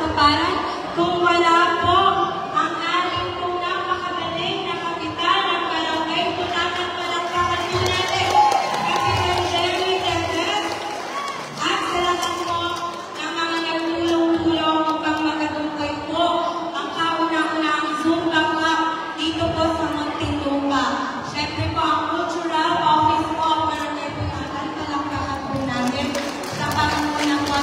katuparan kung wala po ang ating pong napakagaling na kapitan ng barangay. Punangan palakpakan po natin, Kapitan Jerry Tendez, at sa lahat po ng mga nagtulong-tulong upang magtagumpay po ang kauna-unahang Zumba Cup dito po sa Muntinlupa. Siyempre po ang Cultural Office po, Barangay Punangan, palakpakan po natin sa pangunguna po